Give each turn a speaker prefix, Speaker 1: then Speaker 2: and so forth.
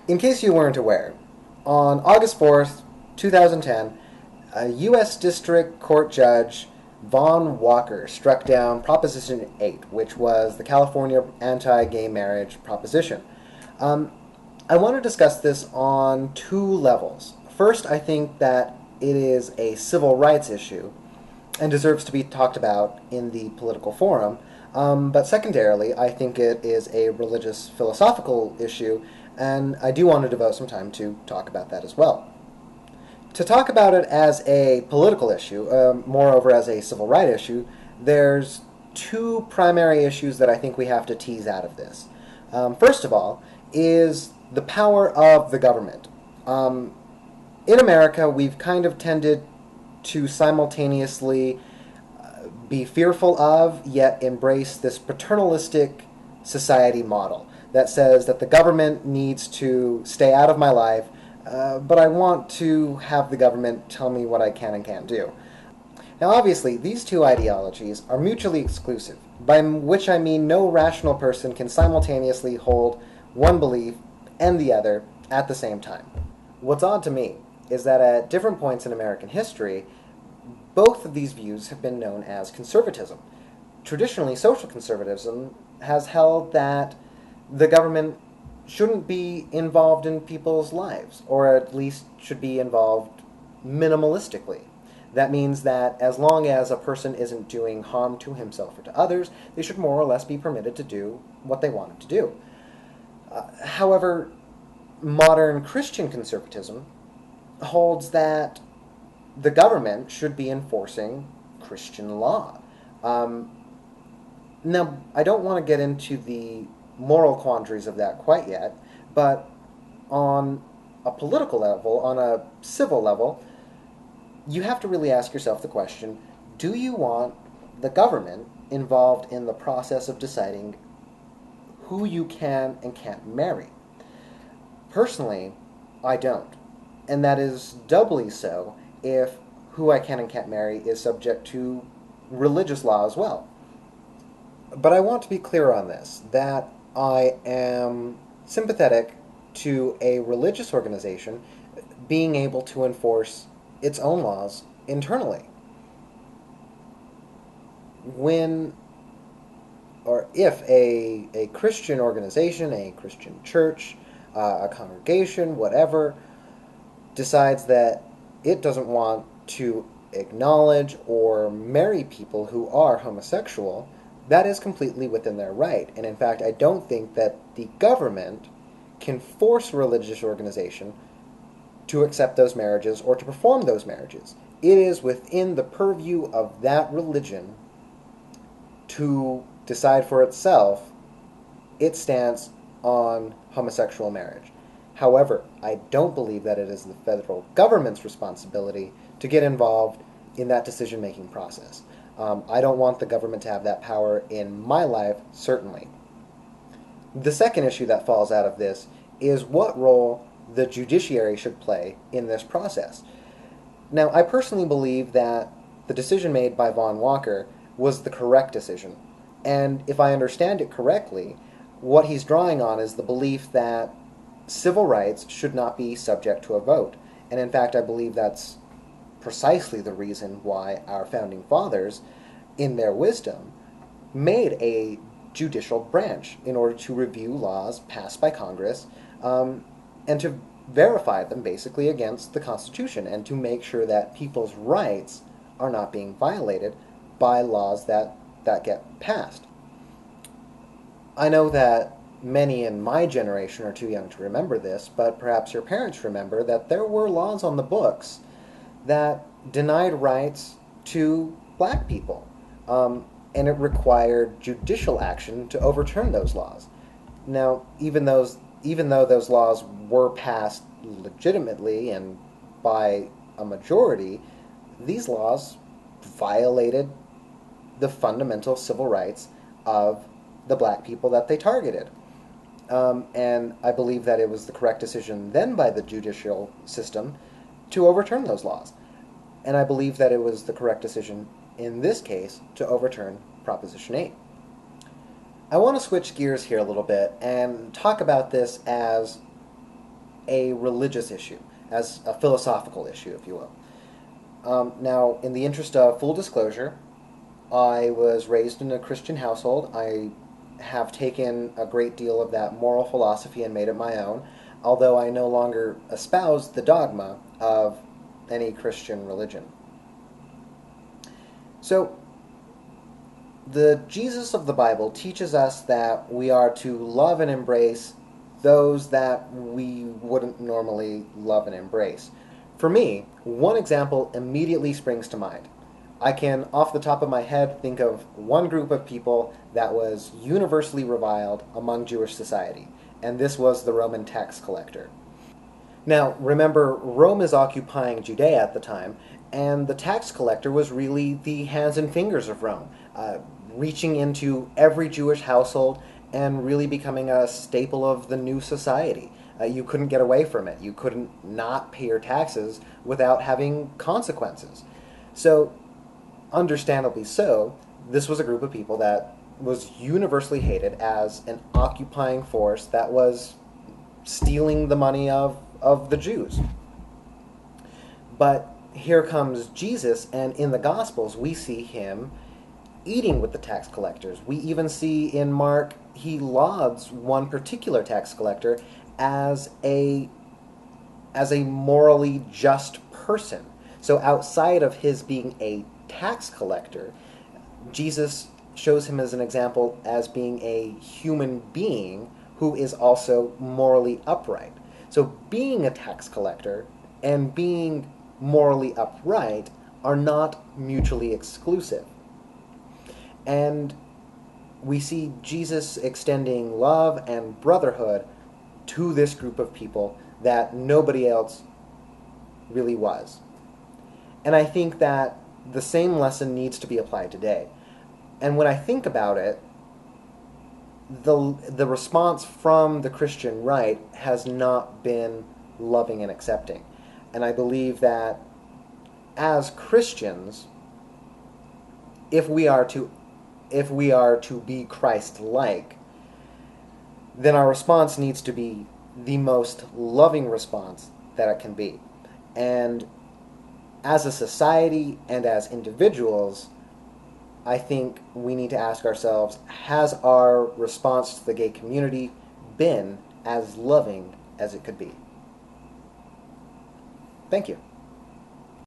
Speaker 1: In case you weren't aware, on August 4th, 2010, a U.S. District Court Judge Von Walker struck down Proposition 8, which was the California anti-gay marriage proposition. Um, I want to discuss this on two levels. First, I think that it is a civil rights issue and deserves to be talked about in the political forum. But secondarily, I think it is a religious philosophical issue, and I do want to devote some time to talk about that as well. To talk about it as a political issue, moreover as a civil rights issue, there's two primary issues that I think we have to tease out of this. First of all, is the power of the government. In America, we've kind of tended to simultaneously be fearful of, yet embrace this paternalistic society model that says that the government needs to stay out of my life, but I want to have the government tell me what I can and can't do. Now, obviously, these two ideologies are mutually exclusive, by which I mean no rational person can simultaneously hold one belief and the other at the same time. What's odd to me is that at different points in American history, both of these views have been known as conservatism. Traditionally, social conservatism has held that the government shouldn't be involved in people's lives, or at least should be involved minimalistically. That means that as long as a person isn't doing harm to himself or to others, they should more or less be permitted to do what they wanted to do. However, modern Christian conservatism holds that the government should be enforcing Christian law. Now, I don't want to get into the moral quandaries of that quite yet, but on a political level, on a civil level, you have to really ask yourself the question, do you want the government involved in the process of deciding who you can and can't marry? Personally, I don't. And that is doubly so if who I can and can't marry is subject to religious law as well. But I want to be clear on this, that I am sympathetic to a religious organization being able to enforce its own laws internally. When or if a Christian organization, a Christian church, a congregation, whatever, decides that it doesn't want to acknowledge or marry people who are homosexual, that is completely within their right. And in fact, I don't think that the government can force a religious organization to accept those marriages or to perform those marriages. It is within the purview of that religion to decide for itself its stance on homosexual marriage. However, I don't believe that it is the federal government's responsibility to get involved in that decision-making process. I don't want the government to have that power in my life, certainly. The second issue that falls out of this is what role the judiciary should play in this process. Now, I personally believe that the decision made by Von Walker was the correct decision. And if I understand it correctly, what he's drawing on is the belief that civil rights should not be subject to a vote. And in fact, I believe that's precisely the reason why our founding fathers, in their wisdom, made a judicial branch in order to review laws passed by Congress and to verify them basically against the Constitution and to make sure that people's rights are not being violated by laws that get passed. I know that many in my generation are too young to remember this, but perhaps your parents remember that there were laws on the books that denied rights to black people, and it required judicial action to overturn those laws. Now, even though those laws were passed legitimately and by a majority, these laws violated the fundamental civil rights of the black people that they targeted. And I believe that it was the correct decision then by the judicial system to overturn those laws. And I believe that it was the correct decision in this case to overturn Proposition 8. I want to switch gears here a little bit and talk about this as a religious issue, as a philosophical issue, if you will. Now, in the interest of full disclosure, I was raised in a Christian household. I have taken a great deal of that moral philosophy and made it my own, although I no longer espouse the dogma of any Christian religion. So, the Jesus of the Bible teaches us that we are to love and embrace those that we wouldn't normally love and embrace. For me, one example immediately springs to mind. I can, off the top of my head, think of one group of people that was universally reviled among Jewish society, and this was the Roman tax collector. Now, remember, Rome is occupying Judea at the time, and the tax collector was really the hands and fingers of Rome, reaching into every Jewish household and really becoming a staple of the new society. You couldn't get away from it. You couldn't not pay your taxes without having consequences. So, understandably so, this was a group of people that was universally hated as an occupying force that was stealing the money of the Jews. But here comes Jesus, and in the Gospels, we see him eating with the tax collectors. We even see in Mark, he lauds one particular tax collector as a morally just person. So outside of his being a tax collector, Jesus shows him as an example as being a human being who is also morally upright. So being a tax collector and being morally upright are not mutually exclusive. And we see Jesus extending love and brotherhood to this group of people that nobody else really was. And I think that the same lesson needs to be applied today. And when I think about it, the response from the Christian right has not been loving and accepting. And I believe that as Christians, if we are to be Christ-like, then our response needs to be the most loving response that it can be. And as a society and as individuals, I think we need to ask ourselves, has our response to the gay community been as loving as it could be? Thank you.